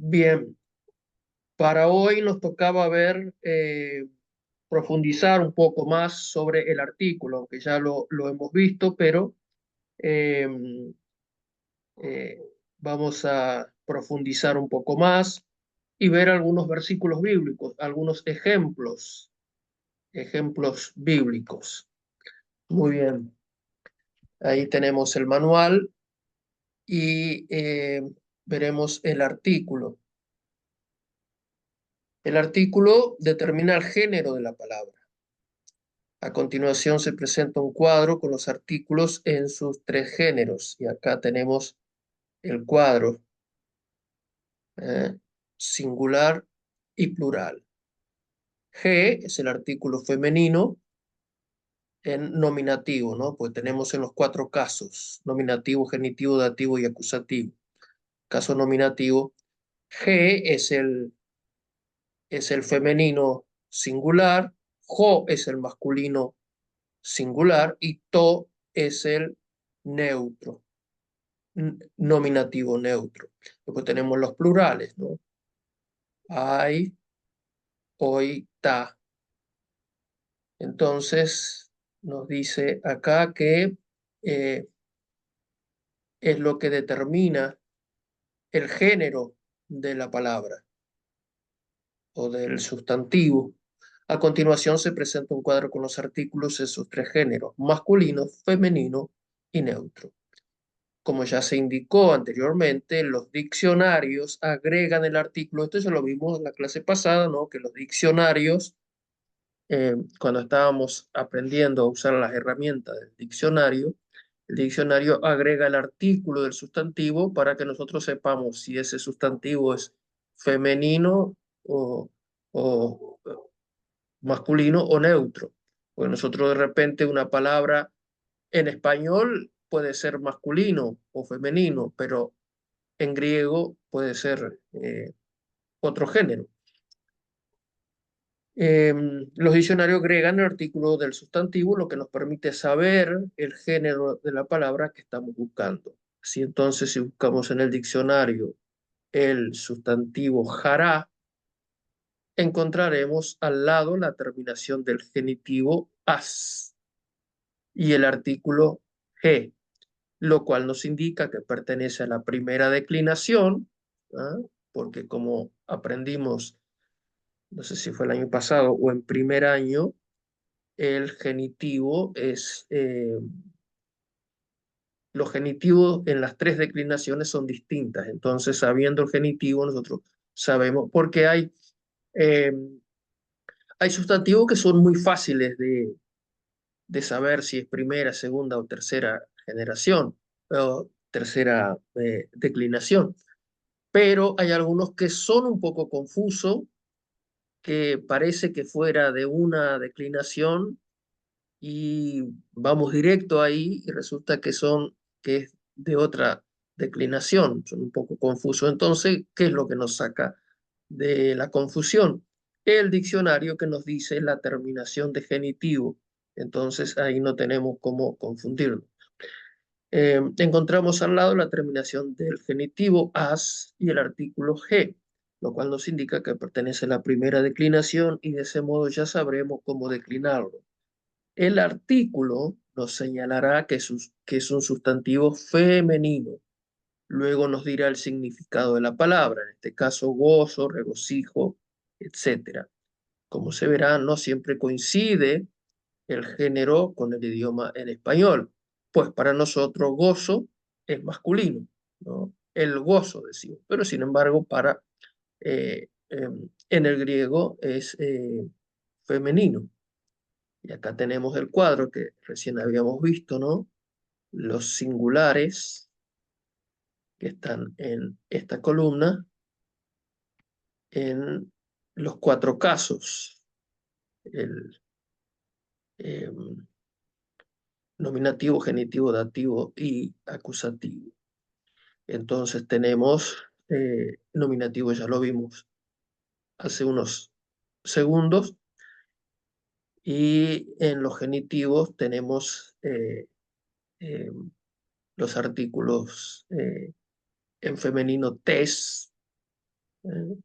Bien, para hoy nos tocaba ver, profundizar un poco más sobre el artículo, aunque ya lo hemos visto, pero eh, eh, vamos a profundizar un poco más y ver algunos versículos bíblicos, algunos ejemplos bíblicos. Muy bien, ahí tenemos el manual y veremos el artículo. El artículo determina el género de la palabra. A continuación se presenta un cuadro con los artículos en sus tres géneros. Y acá tenemos el cuadro, singular y plural. G es el artículo femenino en nominativo, ¿no? Pues tenemos en los cuatro casos, nominativo, genitivo, dativo y acusativo. Caso nominativo, G es el femenino singular, jo es el masculino singular y to es el neutro, nominativo neutro. Después tenemos los plurales, ¿no? Hay, hoy, ta. Entonces nos dice acá que eh, es lo que determina el género de la palabra o del sustantivo. A continuación se presenta un cuadro con los artículos en sus tres géneros, masculino, femenino y neutro. Como ya se indicó anteriormente, los diccionarios agregan el artículo, esto ya lo vimos en la clase pasada, ¿no? Que los diccionarios, cuando estábamos aprendiendo a usar las herramientas del diccionario, el diccionario agrega el artículo del sustantivo para que nosotros sepamos si ese sustantivo es femenino o masculino o neutro. Porque nosotros de repente una palabra en español puede ser masculino o femenino, pero en griego puede ser otro género. Los diccionarios agregan el artículo del sustantivo, lo que nos permite saber el género de la palabra que estamos buscando. Así entonces, si buscamos en el diccionario el sustantivo jará, encontraremos al lado la terminación del genitivo as y el artículo G, lo cual nos indica que pertenece a la primera declinación, ¿ah? Porque como aprendimos, no sé si fue el año pasado o en primer año, el genitivo es, los genitivos en las tres declinaciones son distintas, entonces sabiendo el genitivo nosotros sabemos, porque eh, hay sustantivos que son muy fáciles de saber si es primera, segunda o tercera generación, o tercera declinación. Pero hay algunos que son un poco confusos, que parece que fuera de una declinación y vamos directo ahí y resulta que es de otra declinación, son un poco confusos. Entonces, ¿qué es lo que nos saca de la confusión? El diccionario que nos dice la terminación de genitivo. Entonces, ahí no tenemos cómo confundirlo. Encontramos al lado la terminación del genitivo as y el artículo G, lo cual nos indica que pertenece a la primera declinación y de ese modo ya sabremos cómo declinarlo. El artículo nos señalará que es un sustantivo femenino. Luego nos dirá el significado de la palabra, en este caso gozo, regocijo, etc. Como se verá, no siempre coincide el género con el idioma en español, pues para nosotros gozo es masculino, ¿no? El gozo decimos, pero sin embargo en el griego es femenino. Y acá tenemos el cuadro que recién habíamos visto, ¿no? Los singulares que están en esta columna en los cuatro casos, el eh, nominativo, genitivo, dativo y acusativo. Entonces tenemos nominativo, ya lo vimos hace unos segundos, y en los genitivos tenemos eh, los artículos en femenino tes, ¿eh?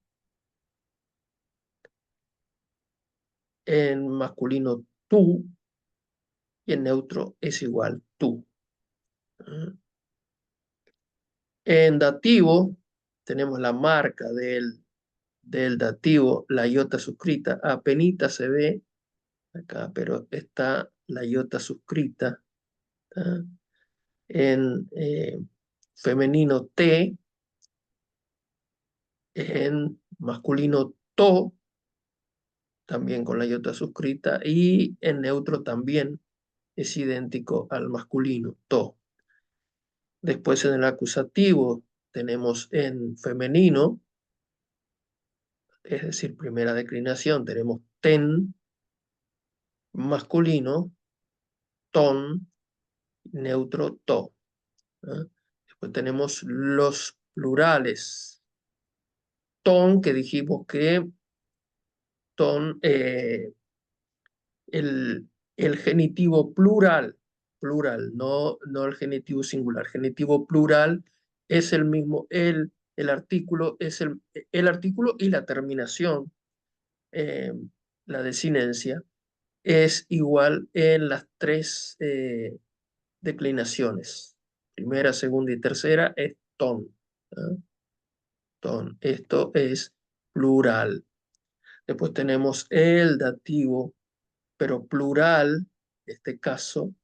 En masculino tú y en neutro es igual tú. ¿eh? En dativo tenemos la marca del dativo, la iota suscrita. Apenita se ve acá, pero está la iota suscrita. ¿tá? En femenino te, en masculino to, también con la iota suscrita, y en neutro también es idéntico al masculino, to. Después en el acusativo tenemos en femenino, es decir, primera declinación, tenemos ten, masculino, ton, neutro, to. ¿ah? Después tenemos los plurales. Ton, que dijimos que ton, el genitivo plural, no el genitivo singular. Genitivo plural es el mismo, el artículo es el artículo y la terminación, eh, la desinencia, es igual en las tres declinaciones. Primera, segunda y tercera es ton. ¿ah? Ton. Esto es plural. Después tenemos el dativo, pero plural, en este caso,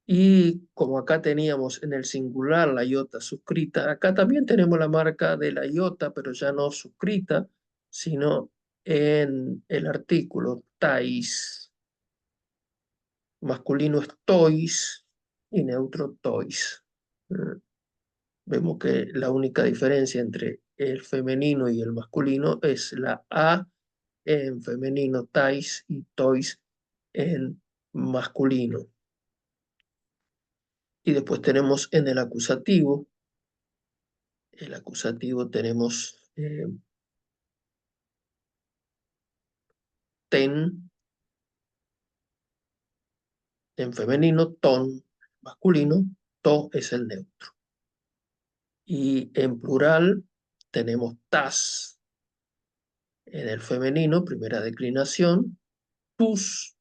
y como acá teníamos en el singular la iota suscrita, acá también tenemos la marca de la iota, pero ya no suscrita, sino en el artículo tais. Masculino es tois y neutro tois. Mm. Vemos que la única diferencia entre el femenino y el masculino es la A en femenino tais y tois en masculino. Y después tenemos en el acusativo tenemos ten en femenino, ton masculino, to es el neutro. Y en plural tenemos tas en el femenino, primera declinación, tus,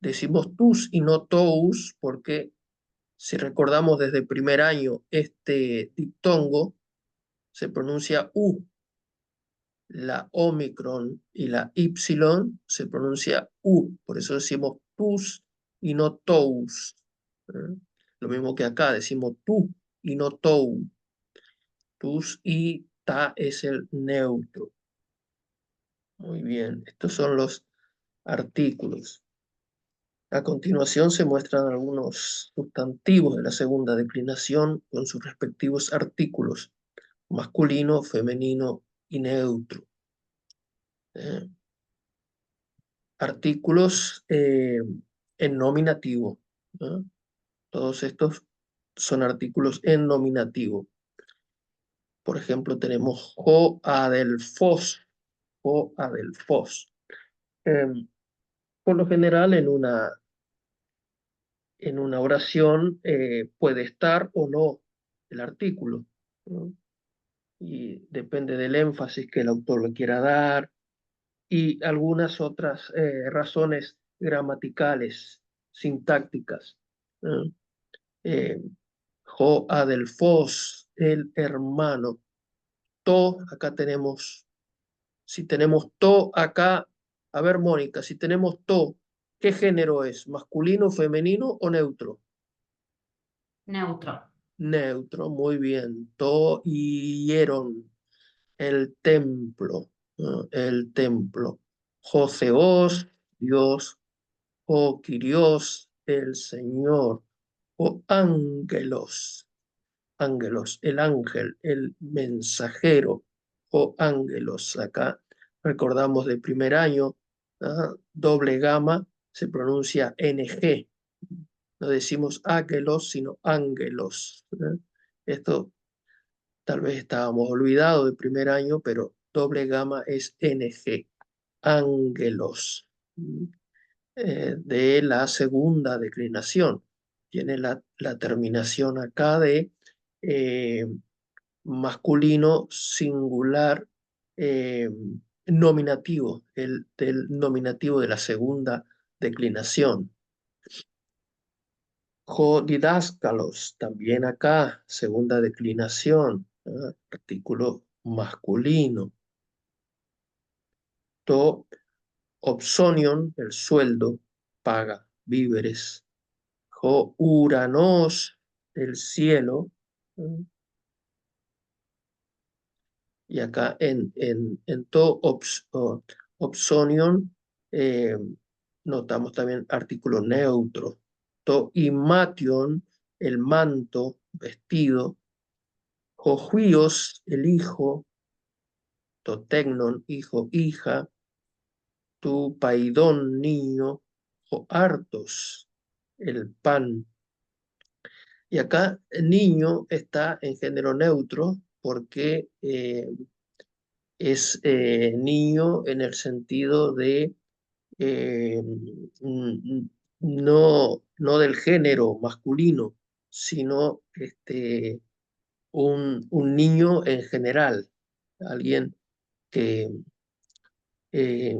decimos tus y no tous, porque si recordamos desde primer año este diptongo, se pronuncia U, la omicron y la y se pronuncia U, por eso decimos tus y no tous. ¿eh? Lo mismo que acá, decimos tú y no tou. Tus y ta es el neutro. Muy bien, estos son los artículos. A continuación se muestran algunos sustantivos de la segunda declinación con sus respectivos artículos, masculino, femenino y neutro. ¿eh? Artículos en nominativo. ¿no? Todos estos son artículos en nominativo. Por ejemplo, tenemos jo adelfos, jo adelfos. Por lo general, en una oración puede estar o no el artículo, ¿no? Y depende del énfasis que el autor le quiera dar y algunas otras razones gramaticales, sintácticas. ¿no? Eh, Jo Adelfos, el hermano. To, acá tenemos, si tenemos to acá, a ver, Mónica, si tenemos to, ¿qué género es? ¿Masculino, femenino o neutro? Neutro. Neutro, muy bien. To hieron el templo, ¿no? El templo. Joseos, Dios. O Kyrios, el Señor. O ángelos, ángelos, el ángel, el mensajero. O ángelos, acá recordamos de primer año, ¿ah? Doble gama, se pronuncia NG. No decimos ágelos, sino ángelos. ¿eh? Esto tal vez estábamos olvidados de primer año, pero doble gama es NG, ángelos, de la segunda declinación. Tiene la terminación acá de masculino singular nominativo, del nominativo de la segunda declinación. Didáscalos, también acá, segunda declinación, artículo masculino. To opsonion, el sueldo, paga, víveres. Uranos, el cielo. Y acá en to opsonion notamos también artículo neutro. To imation, el manto, vestido. Juios, el hijo. To tecnon, hijo, hija. Tu paidón, niño. Hartos, el pan. Y acá niño está en género neutro porque es niño en el sentido de eh, no del género masculino, sino un niño en general, alguien que, eh,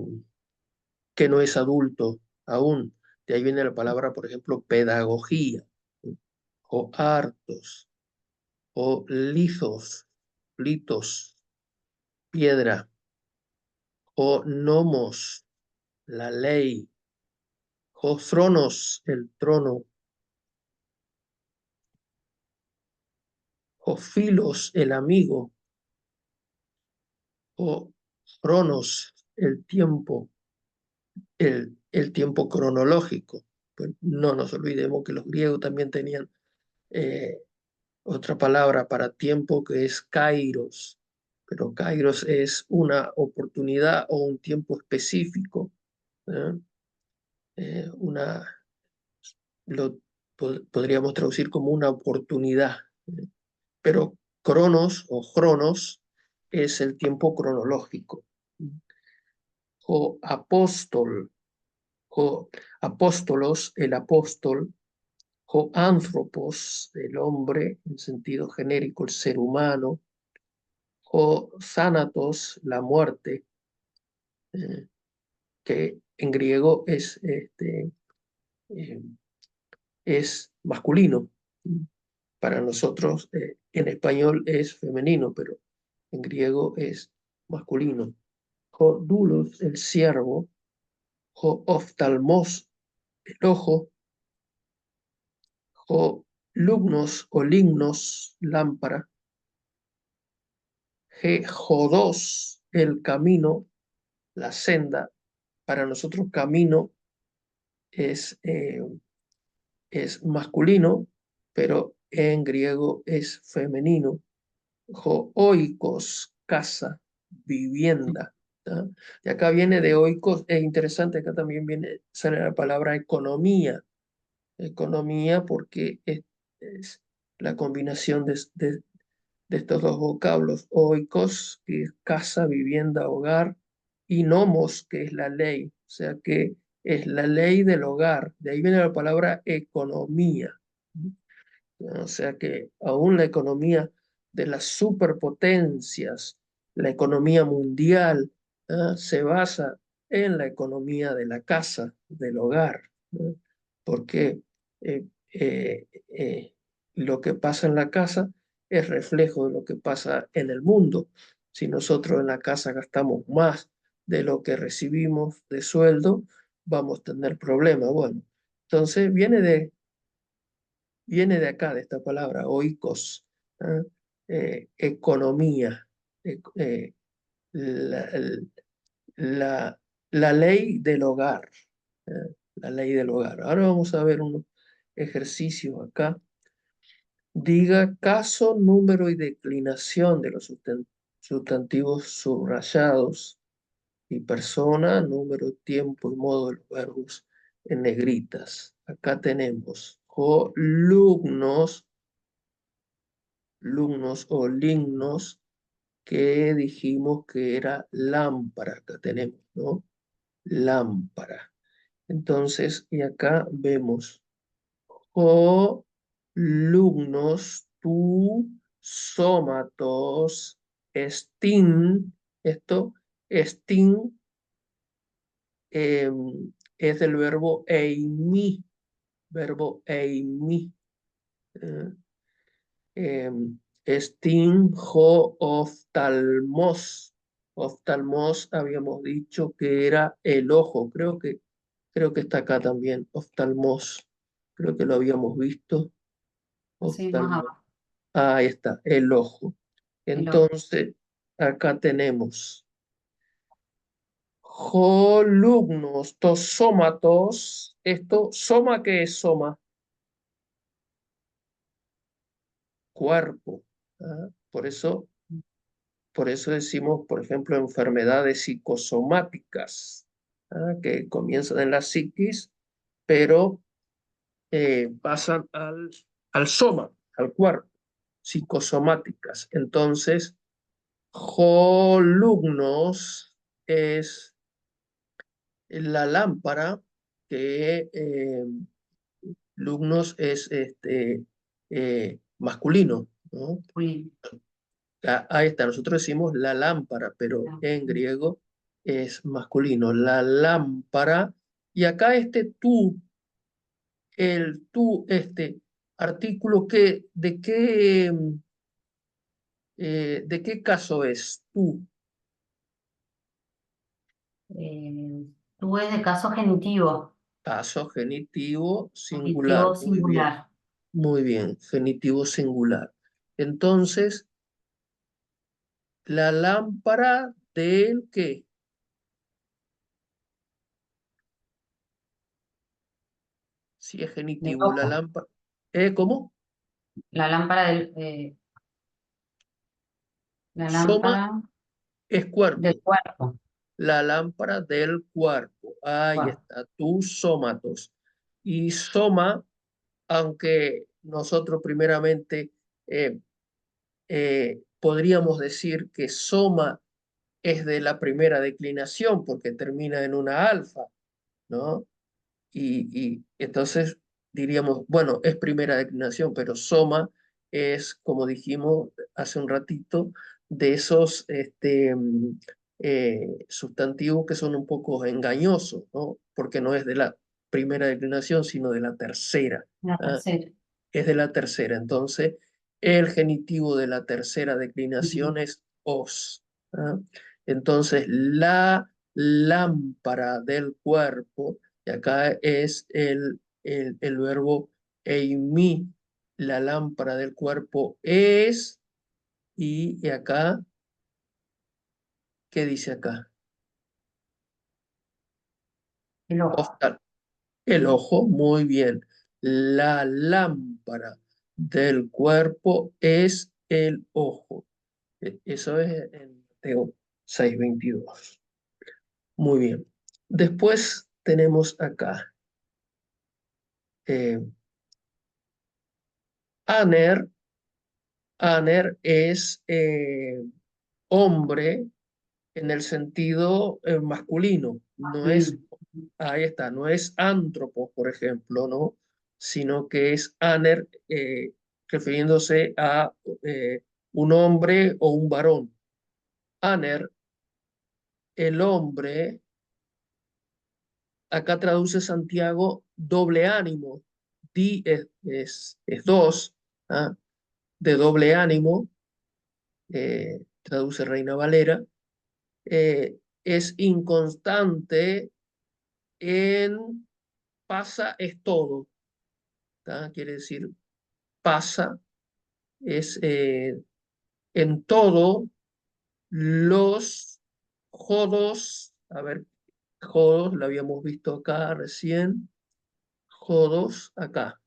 que no es adulto aún. De ahí viene la palabra, por ejemplo, pedagogía, o hartos, o litos, piedra, o nomos, la ley, o thronos, el trono, o filos, el amigo, o cronos, el tiempo cronológico. Pues no nos olvidemos que los griegos también tenían eh, otra palabra para tiempo que es kairos, pero kairos es una oportunidad o un tiempo específico, ¿eh? Una, lo podríamos traducir como una oportunidad, ¿eh? Pero cronos o cronos es el tiempo cronológico. O apóstol, o apóstolos, el apóstol, o anthropos, el hombre en sentido genérico, el ser humano, o thanatos, la muerte, eh, que en griego eh, es masculino. Para nosotros en español es femenino, pero en griego es masculino. O dulos, el siervo, o oftalmos, el ojo, o lugnos o lignos, lámpara, jodos, el camino, la senda. Para nosotros camino es, es masculino, pero en griego es femenino. Oikos, casa, vivienda. ¿tá? Y acá viene de oikos, es interesante, acá también sale la palabra economía. Economía porque es la combinación de estos dos vocablos, oikos, que es casa, vivienda, hogar, y nomos, que es la ley, o sea que es la ley del hogar. De ahí viene la palabra economía. O sea que aún la economía de las superpotencias, la economía mundial, se basa en la economía de la casa, del hogar, ¿no? Porque eh, eh, eh, lo que pasa en la casa es reflejo de lo que pasa en el mundo. Si nosotros en la casa gastamos más de lo que recibimos de sueldo, vamos a tener problemas. Bueno, entonces viene de acá, de esta palabra, oikos, ¿ah? Economía, la, la- la ley del hogar, ¿ah? La ley del hogar. Ahora vamos a ver unos ejercicios acá. Diga caso, número y declinación de los sustantivos subrayados y persona, número, tiempo y modo de los verbos en negritas. Acá tenemos columnos, lumnos o lignos, que dijimos que era lámpara. Acá tenemos, ¿no? Lámpara. Entonces, y acá vemos columnos, tu sómatos, estin, esto, estin, es del verbo eimi. eh, estin, jo, oftalmos. Oftalmos habíamos dicho que era el ojo, creo que está acá también, oftalmos, creo que lo habíamos visto, Sí, más oftalmos. abajo. Ahí está, el ojo. El ojo. Entonces, acá tenemos columnos, tosómatos. Esto, soma, ¿qué es soma? Cuerpo. ¿Ah? Por eso decimos, por ejemplo, enfermedades psicosomáticas, ¿ah? Que comienzan en la psiquis, pero pasan al soma, al cuerpo, psicosomáticas. Entonces, columnos es la lámpara que Lugnos es masculino, ¿no? Uy, Ahí está, nosotros decimos la lámpara, pero no. en griego es masculino, la lámpara. Y acá el tú, artículo que, ¿de qué caso es tú? Tú es de caso genitivo. Caso genitivo singular, Genitivo singular. muy bien, genitivo singular. Entonces, la lámpara del qué, si es Del genitivo, la ojo. lámpara, ¿cómo? La lámpara la Soma lámpara es del cuerpo, cuerpo. la lámpara del cuerpo, ahí Cuerpo. está, tus sómatos. Y soma, aunque nosotros primeramente eh, podríamos decir que soma es de la primera declinación porque termina en una alfa, ¿no? Y entonces diríamos, bueno, es primera declinación, pero soma es, como dijimos hace un ratito, de esos sustantivos que son un poco engañosos, ¿no? Porque no es de la primera declinación, sino de la tercera. La ¿Ah? tercera. Es de la tercera. Entonces, el genitivo de la tercera Ujú. declinación es os. ¿Ah? Entonces, la lámpara del cuerpo, y acá es el verbo eimi, la lámpara del cuerpo es, y acá, ¿qué dice acá? El ojo. Oftal- el ojo, muy bien. La lámpara del cuerpo es el ojo. Eso es en Mateo 6:22. Muy bien. Después tenemos acá eh, Aner. Aner es hombre en el sentido masculino. No es, Masculino. ahí está, no es antropo, por ejemplo, ¿no? Sino que es Aner refiriéndose a un hombre o un varón. Aner, el hombre. Acá traduce Santiago doble ánimo. Di es dos, ¿ah? De doble ánimo, traduce Reina Valera. Es inconstante en pasa es todo. ¿Tá? Quiere decir pasa es en todo los jodos. A ver, jodos, lo habíamos visto acá recién. Jodos, acá.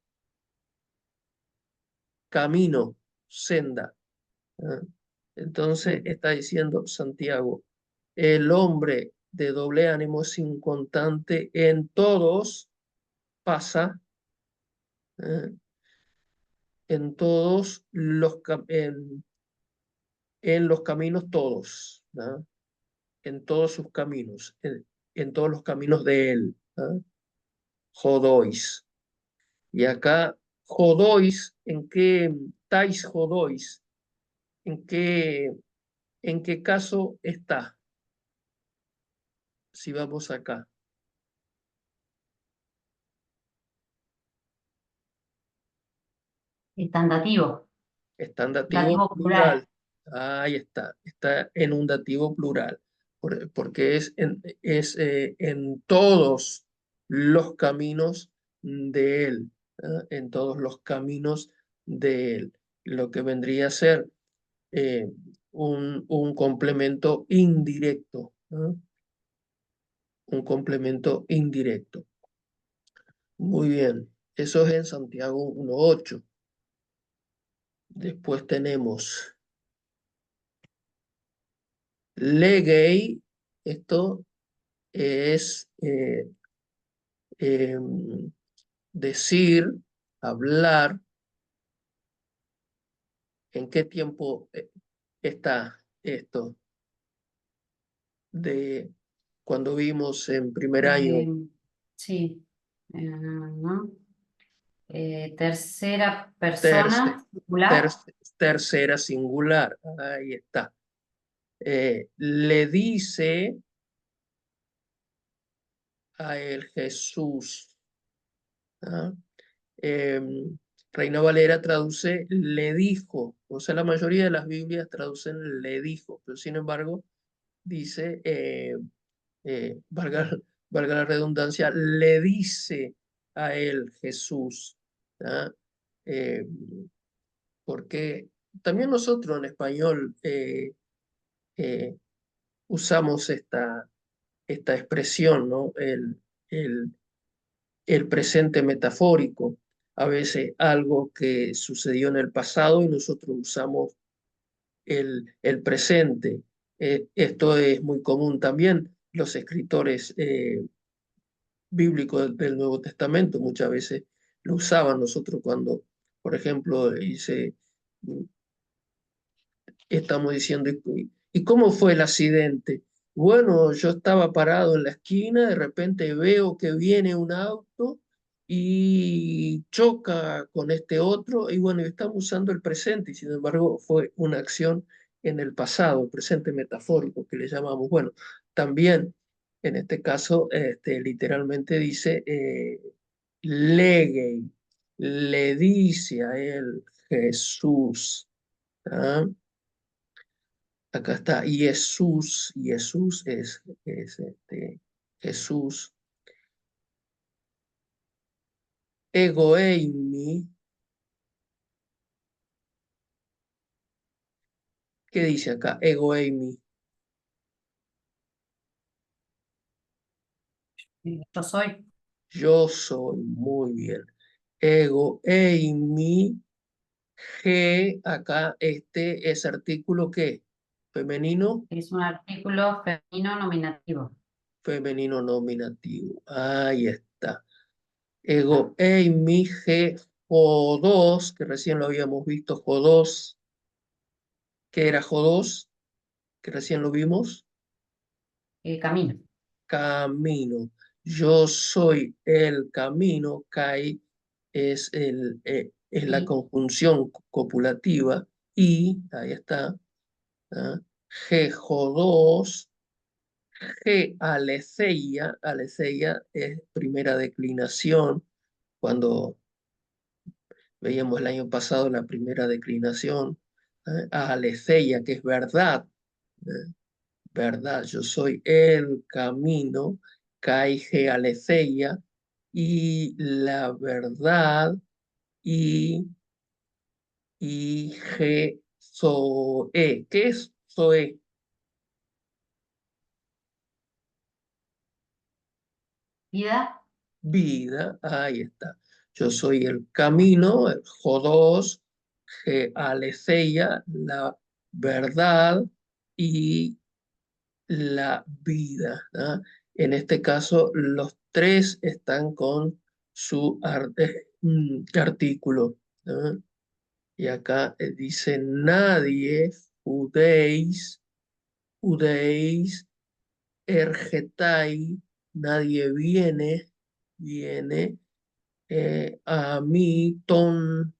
Camino, senda. ¿Ah? Entonces Sí. está diciendo Santiago, el hombre de doble ánimo es inconstante en todos, pasa, ¿eh? En todos en los caminos todos, ¿no? En todos sus caminos, en todos los caminos de él, ¿no? Jodois. Y acá, jodois, ¿en qué tais jodois? en qué caso está? Si vamos acá. Está en dativo. Está en dativo Dativo plural. plural. Ahí está. Está en un dativo plural. Porque en todos los caminos de él. ¿Ah? En todos los caminos de él. Lo que vendría a ser eh, un complemento indirecto. ¿Ah? Un complemento indirecto. Muy bien. Eso es en Santiago 1.8. Después tenemos legei. Esto es decir, hablar. ¿En qué tiempo está esto? De cuando vimos en primer año Sí. ¿No? Tercera terce- persona singular. tercera singular. Ahí está. Le dice a él Jesús. ¿Ah? Reina Valera traduce le dijo, o sea, la mayoría de las Biblias traducen le dijo, pero sin embargo dice, valga, valga la redundancia, le dice a él Jesús. ¿Ah? Eh, Porque también nosotros en español eh, usamos esta expresión, ¿no? El, el presente metafórico, a veces algo que sucedió en el pasado y nosotros usamos el presente. Esto es muy común también. Los escritores bíblicos del Nuevo Testamento muchas veces lo usaban nosotros cuando, por ejemplo, dice, estamos diciendo, ¿y cómo fue el accidente? Bueno, yo estaba parado en la esquina, de repente veo que viene un auto y choca con este otro, y bueno, estamos usando el presente, y sin embargo fue una acción en el pasado, el presente metafórico que le llamamos. Bueno, también en este caso, literalmente dice, legei, le dice a él Jesús. ¿Ah? Acá está Jesús, Jesús es Jesús. Egoeimi, ¿qué dice acá? Egoeimi, Yo soy. yo soy, muy bien. Egoeimi, G, acá es artículo ¿qué? Femenino, Es un artículo femenino nominativo. femenino nominativo. Ahí está. Egoeimi, G, Jodos, que recién lo habíamos visto, Jodos, ¿qué era Jodos? Que recién lo vimos. Camino. Camino. Yo soy el camino. Kai es la Y conjunción copulativa. Y, ahí está. ¿Ah? G2. G aletheia. Aletheia es primera declinación. Cuando veíamos el año pasado la primera declinación. Aletheia, que es verdad. ¿Eh? ¿Verdad? Yo soy el camino, Kai Ge Aletheia, y la verdad, y Ge Zoe. ¿Qué es Zoe? vida. Vida, ahí está. Yo soy el camino, el Jodos, Ge Aletheia, la verdad y la vida. ¿Ah? En este caso, los tres están con su artículo. ¿Ah? Y acá dice nadie, judeis, ergetai, nadie viene a mí, ton,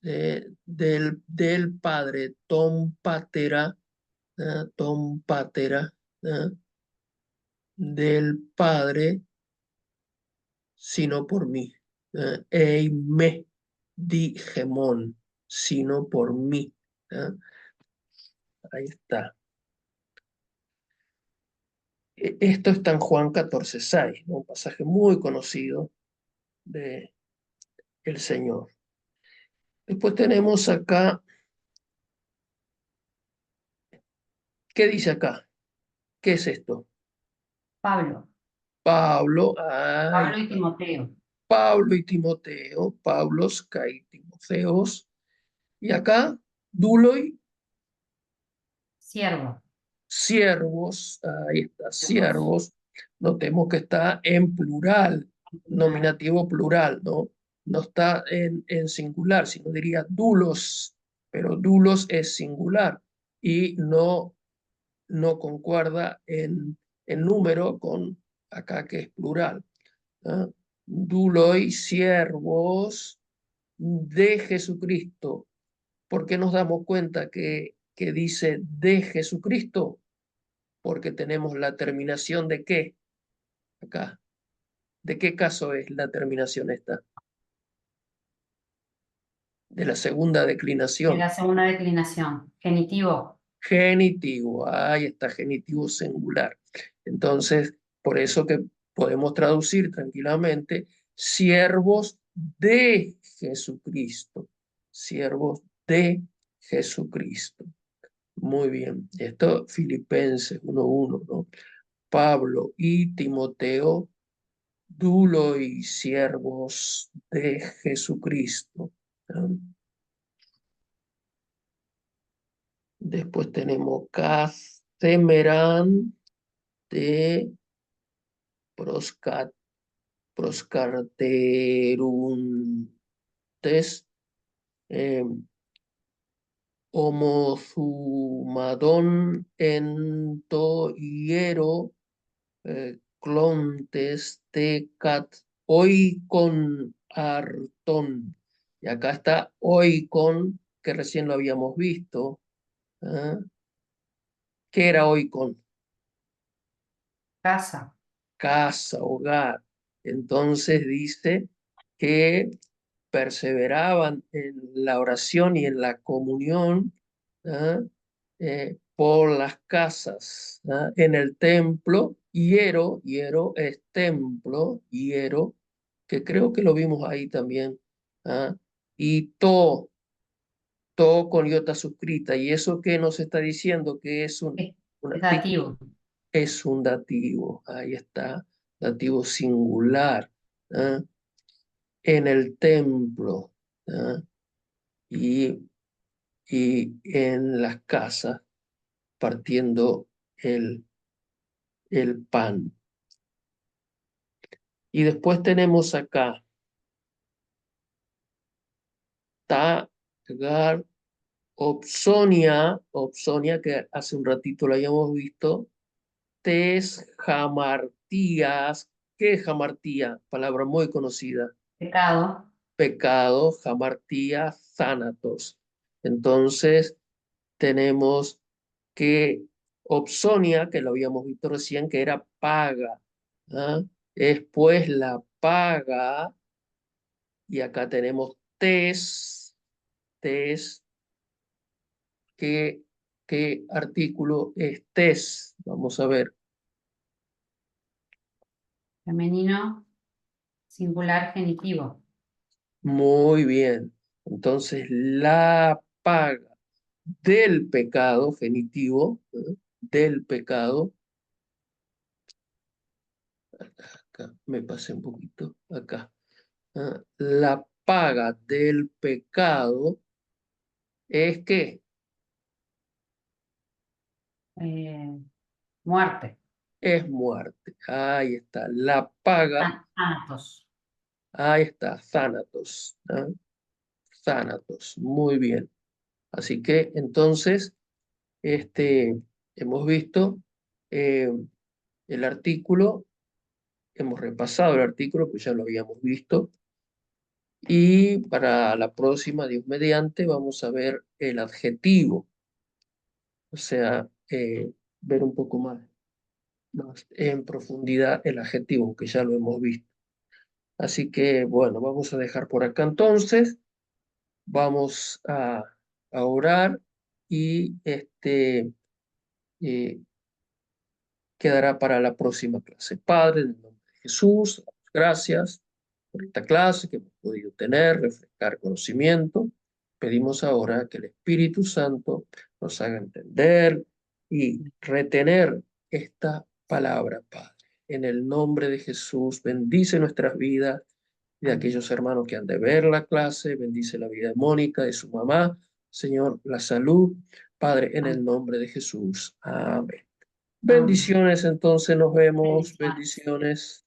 del padre, tom patera, tom patera, del padre, sino por mí. Eime digemón, sino por mí. Ahí está. Esto está en Juan 14:6, ¿no? Un pasaje muy conocido de el Señor. Después tenemos acá, ¿qué dice acá? ¿Qué es esto? Pablo. Pablo, Pablo y está. Timoteo. Pablo y Timoteo, Pablos, Kai, Timoteos. Y acá, Duloi, Siervo. siervos, ahí está, Siervos. siervos. Notemos que está en plural, Plural. nominativo plural, ¿no? No está en singular, sino diría dulos, pero dulos es singular y no concuerda en número con acá que es plural. ¿Ah? Duloi, siervos de Jesucristo. ¿Por qué nos damos cuenta que dice de Jesucristo? Porque tenemos la terminación de qué acá. ¿De qué caso es la terminación esta? De la segunda De declinación. la segunda declinación. Genitivo. Genitivo, ahí está, genitivo singular. Entonces, por eso que podemos traducir tranquilamente, siervos de Jesucristo, siervos de Jesucristo. Muy bien, esto Filipenses 1:1, ¿no? Pablo y Timoteo, dulo y siervos de Jesucristo. ¿No? Después tenemos Cacemerán de Prosca- Proscarteruntes, eh, homozumadón ento hiero, clontes tecat oikon artón. Y acá está oikon, que recién lo habíamos visto. ¿Ah? ¿Qué era oikon? Casa. Casa, hogar. Entonces dice que perseveraban en la oración y en la comunión, ¿ah? Por las casas, ¿ah? En el templo, hiero es templo, hiero, que creo que lo vimos ahí también, ¿ah? Y to con iota suscrita, y eso que nos está diciendo que es un Es artículo, dativo. es un dativo, ahí está, dativo singular, ¿ah? En el templo, ¿ah? Y, y en las casas partiendo el pan. Y después tenemos acá Tagar, Opsonia, que hace un ratito lo habíamos visto, Tes, Jamartías. ¿Qué es jamartía? Palabra muy conocida. Pecado. Pecado, jamartía, thanatos. Entonces tenemos que Opsonia, que lo habíamos visto recién, que era paga. ¿Ah? Es pues la paga, y acá tenemos tes, ¿qué artículo es tes? Vamos a ver. Femenino. Singular genitivo. Muy bien. Entonces, la paga del pecado, genitivo, del pecado, acá me pasé un poquito, acá. La paga del pecado es que Eh, muerte. es muerte. Ahí está, la paga, Thanatos. ahí está, thanatos. ¿Ah? Thanatos, muy bien. Así que entonces, hemos visto eh, el artículo, hemos repasado el artículo, pues ya lo habíamos visto, Y para la próxima, Dios mediante, vamos a ver el adjetivo. O sea, ver un poco más en profundidad el adjetivo, que ya lo hemos visto. Así que, bueno, vamos a dejar por acá entonces. Vamos a orar y eh, quedará para la próxima clase. Padre, en el nombre de Jesús, gracias por esta clase que hemos podido tener, refrescar conocimiento. Pedimos ahora que el Espíritu Santo nos haga entender y retener esta palabra, Padre. En el nombre de Jesús, bendice nuestras vidas y de aquellos hermanos que han de ver la clase, bendice la vida de Mónica, de su mamá, Señor, la salud, Padre, en el nombre de Jesús. Amén. Amén. Bendiciones, entonces nos vemos. Bendiciones. Bendiciones.